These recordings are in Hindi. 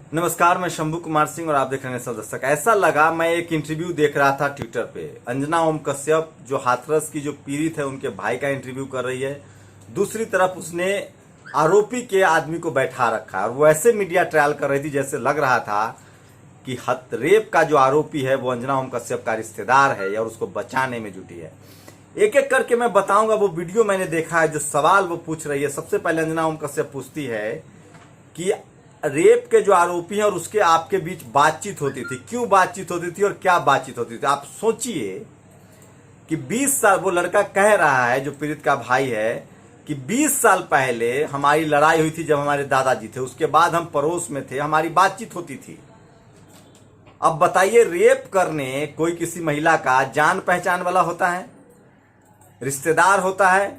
नमस्कार, मैं शंभू कुमार सिंह और आप देख रहे हैं सदस्यक। ऐसा लगा मैं एक इंटरव्यू देख रहा था ट्विटर पे। अंजना ओम कश्यप जो हाथरस की जो पीड़ित है उनके भाई का इंटरव्यू कर रही है। दूसरी तरफ उसने आरोपी के आदमी को बैठा रखा और वो ऐसे मीडिया ट्रायल कर रही थी जैसे लग रहा था कि रेप का जो आरोपी है वो अंजना ओम कश्यप का रिश्तेदार है और उसको बचाने में जुटी है। एक एक करके मैं बताऊंगा। वो वीडियो मैंने देखा है, जो सवाल वो पूछ रही है। सबसे पहले अंजना ओम कश्यप पूछती है कि रेप के जो आरोपी हैं और उसके आपके बीच बातचीत होती थी, क्यों बातचीत होती थी और क्या बातचीत होती थी। आप सोचिए कि 20 साल, वो लड़का कह रहा है जो पीड़ित का भाई है कि 20 साल पहले हमारी लड़ाई हुई थी जब हमारे दादाजी थे, उसके बाद हम पड़ोस में थे, हमारी बातचीत होती थी। अब बताइए, रेप करने कोई किसी महिला का जान पहचान वाला होता है, रिश्तेदार होता है,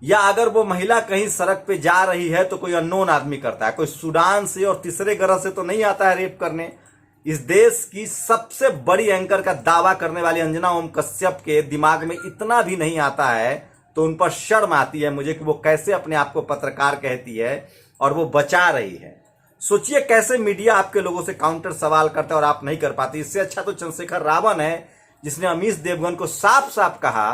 या अगर वो महिला कहीं सड़क पे जा रही है तो कोई अननोन आदमी करता है, कोई सूडान से और तीसरे ग्रह से तो नहीं आता है रेप करने। इस देश की सबसे बड़ी एंकर का दावा करने वाली अंजना ओम कश्यप के दिमाग में इतना भी नहीं आता है तो उन पर शर्म आती है मुझे कि वो कैसे अपने आप को पत्रकार कहती है और वो बचा रही है। सोचिए कैसे मीडिया आपके लोगों से काउंटर सवाल करता है और आप नहीं कर पाती। इससे अच्छा तो चंद्रशेखर रावण है, जिसने अमीश देवगन को साफ साफ कहा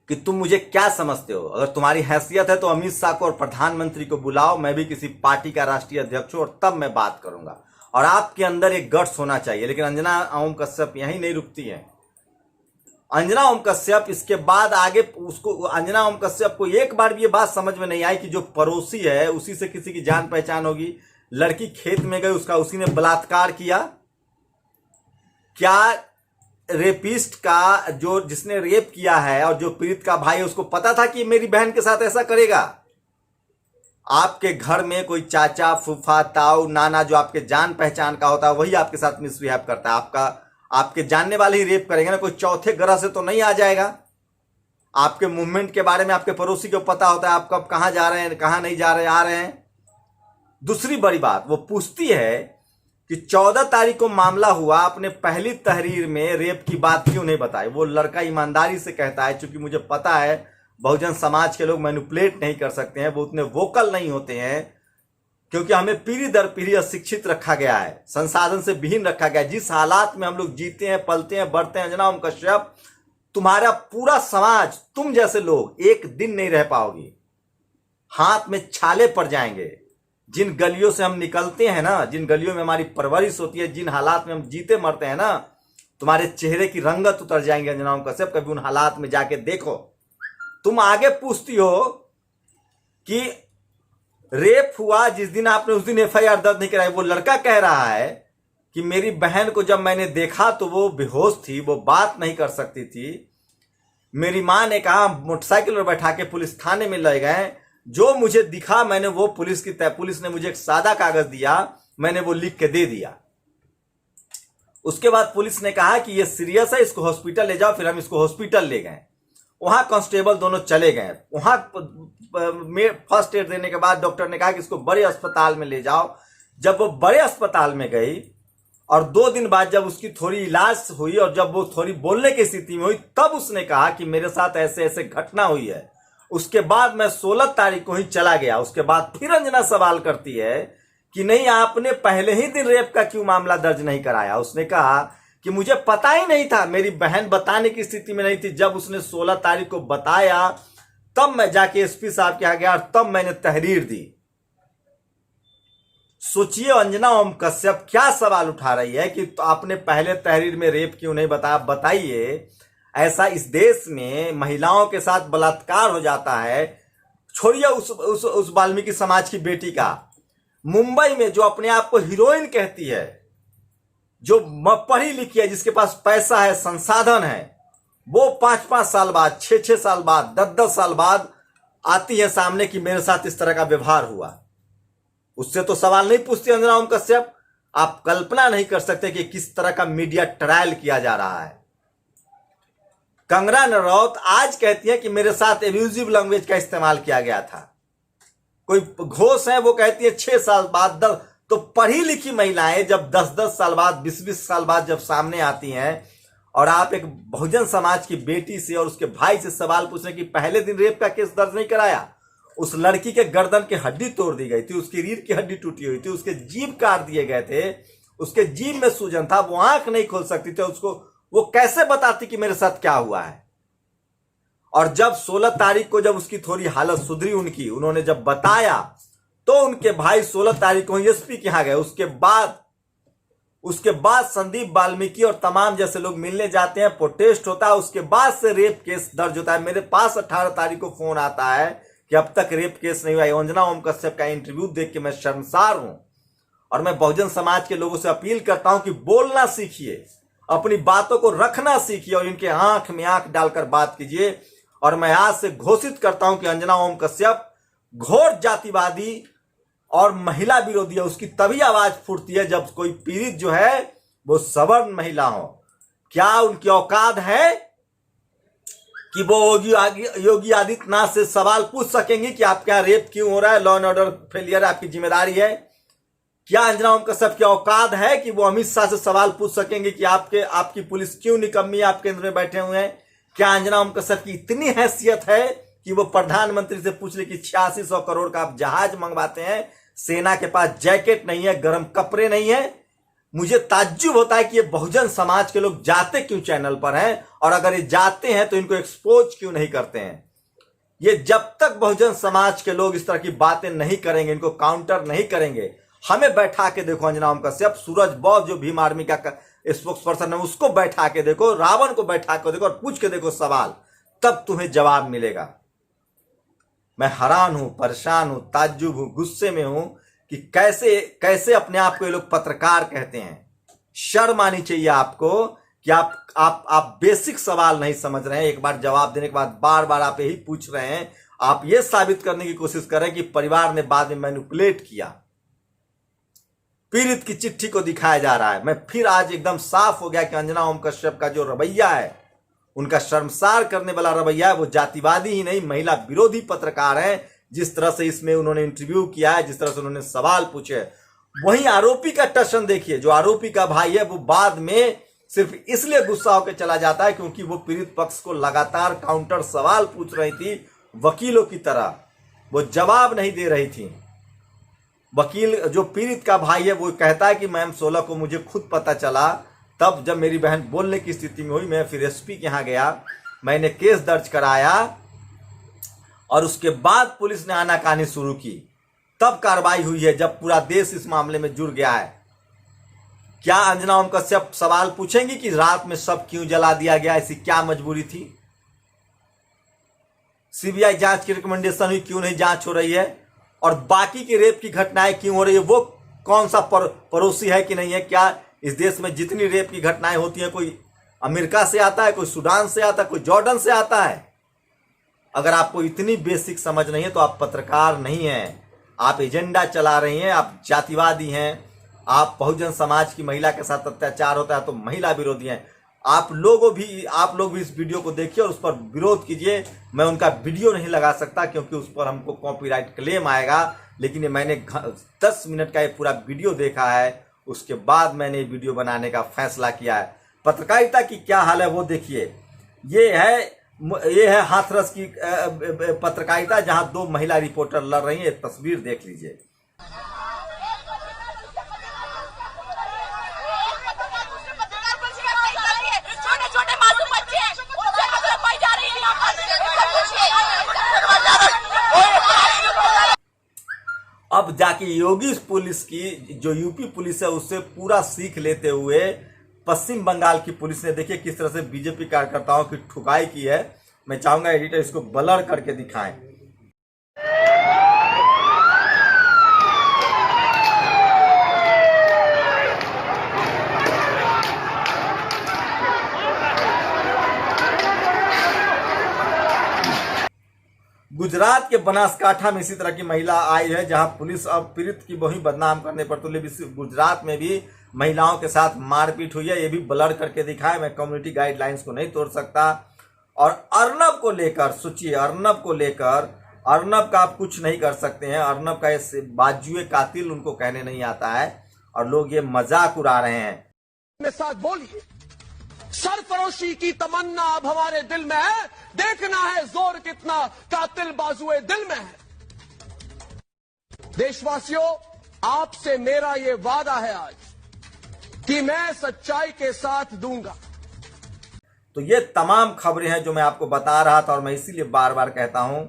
कि तुम मुझे क्या समझते हो, अगर तुम्हारी हैसियत है तो अमित शाह को और प्रधानमंत्री को बुलाओ, मैं भी किसी पार्टी का राष्ट्रीय अध्यक्ष हूं और तब मैं बात करूंगा। और आपके अंदर एक गट्स होना चाहिए। लेकिन अंजना ओम कश्यप यहीं नहीं रुकती है। अंजना ओम कश्यप इसके बाद आगे अंजना ओम कश्यप को एक बार भी ये बात समझ में नहीं आई कि जो पड़ोसी है उसी से किसी की जान पहचान होगी। लड़की खेत में गई, उसका उसी ने बलात्कार किया। क्या रेपिस्ट का जिसने रेप किया है और जो पीड़ित का भाई है उसको पता था कि मेरी बहन के साथ ऐसा करेगा? आपके घर में कोई चाचा, फूफा, ताऊ, नाना जो आपके जान पहचान का होता है वही आपके साथ मिसबिहेव करता है। आपके जानने वाले ही रेप करेंगे ना, कोई चौथे ग्रह से तो नहीं आ जाएगा। आपके मूवमेंट के बारे में आपके पड़ोसी को पता होता है, आप कब कहां जा रहे हैं, कहां नहीं जा रहे, आ रहे हैं। दूसरी बड़ी बात, वो पूछती है कि 14 तारीख को मामला हुआ, आपने पहली तहरीर में रेप की बात क्यों नहीं बताई। वो लड़का ईमानदारी से कहता है, क्योंकि मुझे पता है बहुजन समाज के लोग मैनिपुलेट नहीं कर सकते हैं, वो उतने वोकल नहीं होते हैं, क्योंकि हमें पीढ़ी दर पीढ़ी अशिक्षित रखा गया है, संसाधन से विहीन रखा गया है। जिस हालात में हम लोग जीते हैं, पलते हैं, बढ़ते हैं, अंजना ओम कश्यप, तुम्हारा पूरा समाज, तुम जैसे लोग एक दिन नहीं रह पाओगी, हाथ में छाले पड़ जाएंगे। जिन गलियों से हम निकलते हैं ना, जिन गलियों में हमारी परवरिश होती है, जिन हालात में हम जीते मरते हैं ना, तुम्हारे चेहरे की रंगत उतर जाएंगे अंजना ओम कश्यप। कभी उन हालात में जाके देखो। तुम आगे पूछती हो कि रेप हुआ जिस दिन, आपने उस दिन एफआईआर दर्ज नहीं कराई। वो लड़का कह रहा है कि मेरी बहन को जब मैंने देखा तो वो बेहोश थी, वो बात नहीं कर सकती थी। मेरी मां ने कहा, मोटरसाइकिल पर बैठा के पुलिस थाने में ले गए, जो मुझे दिखा मैंने वो पुलिस ने मुझे एक सादा कागज दिया, मैंने वो लिख के दे दिया। उसके बाद पुलिस ने कहा कि ये सीरियस है, इसको हॉस्पिटल ले जाओ। फिर हम इसको हॉस्पिटल ले गए। वहां कांस्टेबल दोनों चले गए। वहां फर्स्ट एड देने के बाद डॉक्टर ने कहा कि इसको बड़े अस्पताल में ले जाओ। जब वो बड़े अस्पताल में गई और 2 दिन बाद जब उसकी थोड़ी इलाज हुई और जब वो थोड़ी बोलने की स्थिति में हुई, तब उसने कहा कि मेरे साथ ऐसे ऐसे घटना हुई है। उसके बाद मैं 16 तारीख को ही चला गया। उसके बाद फिर अंजना सवाल करती है कि नहीं, आपने पहले ही दिन रेप का क्यों मामला दर्ज नहीं कराया। उसने कहा कि मुझे पता ही नहीं था, मेरी बहन बताने की स्थिति में नहीं थी। जब उसने 16 तारीख को बताया तब मैं जाके एसपी साहब के यहाँ गया और तब मैंने तहरीर दी। सोचिए अंजना ओम कश्यप क्या सवाल उठा रही है कि तो आपने पहले तहरीर में रेप क्यों नहीं बताया। बताइए, ऐसा इस देश में महिलाओं के साथ बलात्कार हो जाता है। छोड़िए उस वाल्मीकि समाज की बेटी का, मुंबई में जो अपने आप को हीरोइन कहती है, जो पढ़ी लिखी है, जिसके पास पैसा है, संसाधन है, वो 5-5 साल बाद, 6-6 साल बाद, 10-10 साल बाद आती है सामने कि मेरे साथ इस तरह का व्यवहार हुआ। उससे तो सवाल नहीं पूछती अंजना ओम कश्यप। आप कल्पना नहीं कर सकते कि किस तरह का मीडिया ट्रायल किया जा रहा है। कंगना रनौत आज कहती है कि मेरे साथ एब्यूजिव लैंग्वेज का इस्तेमाल किया गया था। कोई घोष है, वो कहती है 6 साल बाद 10। तो पढ़ी लिखी महिलाएं जब 10-10 साल बाद, 20-20 साल बाद जब सामने आती हैं और आप एक बहुजन समाज की बेटी से और उसके भाई से सवाल पूछने कि पहले दिन रेप का केस दर्ज नहीं कराया, उस लड़की के गर्दन की हड्डी तोड़ दी गई थी, उसकी रीढ़ की हड्डी टूटी हुई थी, उसके जीभ काट दिए गए थे, उसके जीभ में सूजन था, वो आंख नहीं खोल सकती थी, उसको वो कैसे बताती कि मेरे साथ क्या हुआ है। और जब 16 तारीख को जब उसकी थोड़ी हालत सुधरी, उन्होंने जब बताया, तो उनके भाई 16 तारीख को एसपी के यहां गए। उसके बाद संदीप वाल्मीकि और तमाम जैसे लोग मिलने जाते हैं, प्रोटेस्ट होता है, उसके बाद से रेप केस दर्ज होता है। मेरे पास 18 तारीख को फोन आता है कि अब तक रेप केस नहीं हुआ। अंजना ओम कश्यप का इंटरव्यू देख के मैं शर्मसार हूं। और मैं बहुजन समाज के लोगों से अपील करता हूं कि बोलना सीखिए, अपनी बातों को रखना सीखिए और इनके आंख में आंख डालकर बात कीजिए। और मैं आज से घोषित करता हूं कि अंजना ओम कश्यप घोर जातिवादी और महिला विरोधी है। उसकी तभी आवाज फूटती है जब कोई पीड़ित जो है वो सवर्ण महिला हो। क्या उनकी औकात है कि वो योगी आदित्यनाथ से सवाल पूछ सकेंगी कि आपके यहाँ रेप क्यों हो रहा है, लॉ एंड ऑर्डर फेलियर आपकी जिम्मेदारी है? क्या अंजना ओम कश्यप की औकात है कि वो अमित शाह से सवाल पूछ सकेंगे कि आपकी पुलिस क्यों निकम्मी आप केंद्र में बैठे हुए हैं? क्या अंजना ओम कश्यप की इतनी हैसियत है कि वो प्रधानमंत्री से पूछ ले कि 8600 करोड़ का आप जहाज मंगवाते हैं, सेना के पास जैकेट नहीं है, गर्म कपड़े नहीं है? मुझे ताज्जुब होता है कि ये बहुजन समाज के लोग जाते क्यों चैनल पर हैं, और अगर ये जाते हैं तो इनको एक्सपोज क्यों नहीं करते हैं? ये जब तक बहुजन समाज के लोग इस तरह की बातें नहीं करेंगे, इनको काउंटर नहीं करेंगे, हमें बैठा के देखो अंजना ओम कश्यप, सूरज बौद्ध जो भीम आर्मी का स्पोक्स पर्सन है उसको बैठा के देखो, रावण को बैठा के देखो और पूछ के देखो सवाल, तब तुम्हें जवाब मिलेगा। मैं हैरान हूं, परेशान हूं, ताज्जुब हूं, गुस्से में हूं कि कैसे अपने आप को ये लोग पत्रकार कहते हैं। शर्म आनी चाहिए आपको कि आप बेसिक सवाल नहीं समझ रहे हैं। एक बार जवाब देने के बाद बार बार आप यही पूछ रहे हैं। आप ये साबित करने की कोशिश कर रहे हैं कि परिवार ने बाद में मैनिपुलेट किया। पीड़ित की चिट्ठी को दिखाया जा रहा है। मैं फिर आज एकदम साफ हो गया कि अंजना ओम कश्यप का जो रवैया है, उनका शर्मसार करने वाला रवैया है, वो जातिवादी ही नहीं महिला विरोधी पत्रकार हैं। जिस तरह से इसमें उन्होंने इंटरव्यू किया है, जिस तरह से उन्होंने सवाल पूछे, वहीं आरोपी का टशन देखिए। जो आरोपी का भाई है वो बाद में सिर्फ इसलिए गुस्सा होकर चला जाता है क्योंकि वो पीड़ित पक्ष को लगातार काउंटर सवाल पूछ रही थी वकीलों की तरह, वो जवाब नहीं दे रही थी। वकील जो पीड़ित का भाई है वो कहता है कि मैम 16 को मुझे खुद पता चला, तब जब मेरी बहन बोलने की स्थिति में हुई, मैं फिर एसपी के यहाँ गया, मैंने केस दर्ज कराया और उसके बाद पुलिस ने आनाकानी शुरू की, तब कार्रवाई हुई है, जब पूरा देश इस मामले में जुड़ गया है। क्या अंजना ओम कश्यप सवाल पूछेंगी कि रात में सब क्यों जला दिया गया, ऐसी क्या मजबूरी थी? सीबीआई जांच की रिकमेंडेशन हुई, क्यों नहीं जांच हो रही है? और बाकी की रेप की घटनाएं क्यों हो रही है? वो कौन सा पड़ोसी है कि नहीं है? क्या इस देश में जितनी रेप की घटनाएं होती हैं, कोई अमेरिका से आता है, कोई सूडान से आता है, कोई जॉर्डन से आता है? अगर आपको इतनी बेसिक समझ नहीं है तो आप पत्रकार नहीं हैं, आप एजेंडा चला रही हैं, आप जातिवादी हैं, आप बहुजन समाज की महिला के साथ अत्याचार होता है तो महिला विरोधी हैं। आप लोग भी इस वीडियो को देखिए और उस पर विरोध कीजिए। मैं उनका वीडियो नहीं लगा सकता क्योंकि उस पर हमको कॉपीराइट क्लेम आएगा, लेकिन मैंने 10 मिनट का ये पूरा वीडियो देखा है, उसके बाद मैंने ये वीडियो बनाने का फैसला किया है। पत्रकारिता की क्या हाल है वो देखिए। ये है हाथरस की पत्रकारिता, जहां 2 महिला रिपोर्टर लड़ रही हैं। तस्वीर देख लीजिए। अब जाके योगी पुलिस की, जो यूपी पुलिस है, उससे पूरा सीख लेते हुए पश्चिम बंगाल की पुलिस ने देखिए किस तरह से बीजेपी कार्यकर्ताओं की ठुकाई की है। मैं चाहूंगा एडिटर इसको ब्लर करके दिखाएं। गुजरात के बनासकांठा में इसी तरह की महिला आई है, जहां पुलिस अब पीड़ित की वही बदनाम करने पर तुले। गुजरात में भी महिलाओं के साथ मारपीट हुई है, ये भी ब्लर करके दिखाए। मैं कम्युनिटी गाइडलाइंस को नहीं तोड़ सकता। और अर्नब को लेकर सोचिए, अर्नब का आप कुछ नहीं कर सकते हैं। अर्नब का ऐसे बाजुए कातिल उनको कहने नहीं आता है और लोग ये मजाक उड़ा रहे हैं। मेरे साथ बोलिए, सरफरोशी की तमन्ना अब हमारे दिल में है, देखना है जोर कितना कातिल बाजुए दिल में है। देशवासियों, आपसे मेरा ये वादा है आज कि मैं सच्चाई के साथ दूंगा। तो ये तमाम खबरें हैं जो मैं आपको बता रहा था, और मैं इसीलिए बार बार कहता हूं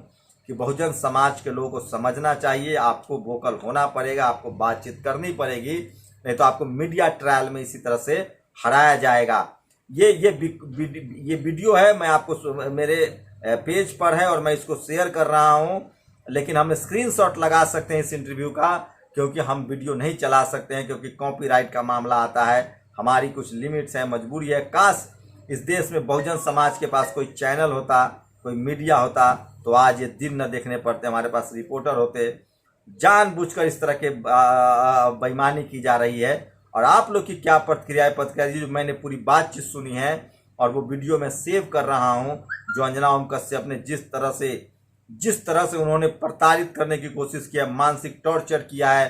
कि बहुजन समाज के लोगों को समझना चाहिए, आपको वोकल होना पड़ेगा, आपको बातचीत करनी पड़ेगी, नहीं तो आपको मीडिया ट्रायल में इसी तरह से हराया जाएगा। ये वीडियो है, मैं आपको मेरे पेज पर है और मैं इसको शेयर कर रहा हूं, लेकिन हम स्क्रीनशॉट लगा सकते हैं इस इंटरव्यू का, क्योंकि हम वीडियो नहीं चला सकते हैं, क्योंकि कॉपीराइट का मामला आता है, हमारी कुछ लिमिट्स हैं, मजबूरी है। काश इस देश में बहुजन समाज के पास कोई चैनल होता, कोई मीडिया होता, तो आज ये दिन न देखने पड़ते, हमारे पास रिपोर्टर होते। जानबूझकर इस तरह के बेईमानी की जा रही है, और आप लोग की क्या प्रतिक्रिया जो मैंने पूरी बातचीत सुनी है और वो वीडियो में सेव कर रहा हूं, जो अंजना ओम कश्यप ने जिस तरह से उन्होंने प्रताड़ित करने की कोशिश किया, मानसिक टॉर्चर किया है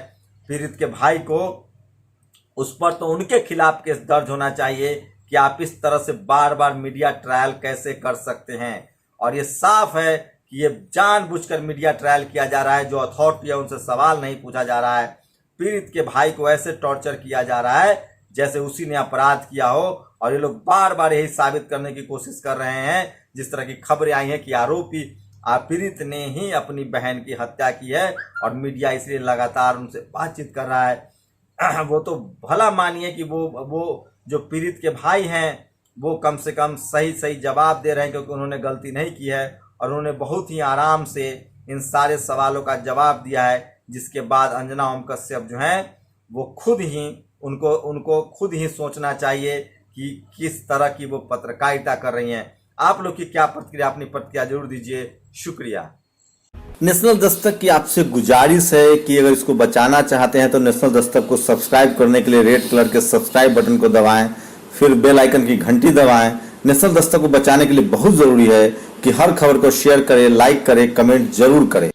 पीड़ित के भाई को, उस पर तो उनके खिलाफ केस दर्ज होना चाहिए कि आप इस तरह से बार बार मीडिया ट्रायल कैसे कर सकते हैं। और ये साफ है कि ये जानबूझकर मीडिया ट्रायल किया जा रहा है, जो अथॉरिटी है उनसे सवाल नहीं पूछा जा रहा है, पीड़ित के भाई को ऐसे टॉर्चर किया जा रहा है जैसे उसी ने अपराध किया हो, और ये लोग बार बार यही साबित करने की कोशिश कर रहे हैं, जिस तरह की खबरें आई हैं कि आरोपी पीड़ित ने ही अपनी बहन की हत्या की है, और मीडिया इसलिए लगातार उनसे बातचीत कर रहा है। वो तो भला मानिए कि वो जो पीड़ित के भाई हैं वो कम से कम सही जवाब दे रहे हैं, क्योंकि उन्होंने गलती नहीं की है और उन्होंने बहुत ही आराम से इन सारे सवालों का जवाब दिया है, जिसके बाद अंजना ओम कश्यप जो हैं वो खुद ही उनको खुद ही सोचना चाहिए कि किस तरह की वो पत्रकारिता कर रही हैं। आप लोग की क्या प्रतिक्रिया, अपनी प्रतिक्रिया जरूर दीजिए। शुक्रिया। नेशनल दस्तक की आपसे गुजारिश है कि अगर इसको बचाना चाहते हैं तो नेशनल दस्तक को सब्सक्राइब करने के लिए रेड कलर के सब्सक्राइब बटन को दबाएं, फिर बेल आइकन की घंटी दबाएं। नेशनल दस्तक को बचाने के लिए बहुत जरूरी है कि हर खबर को शेयर करें, लाइक करें, कमेंट जरूर करें।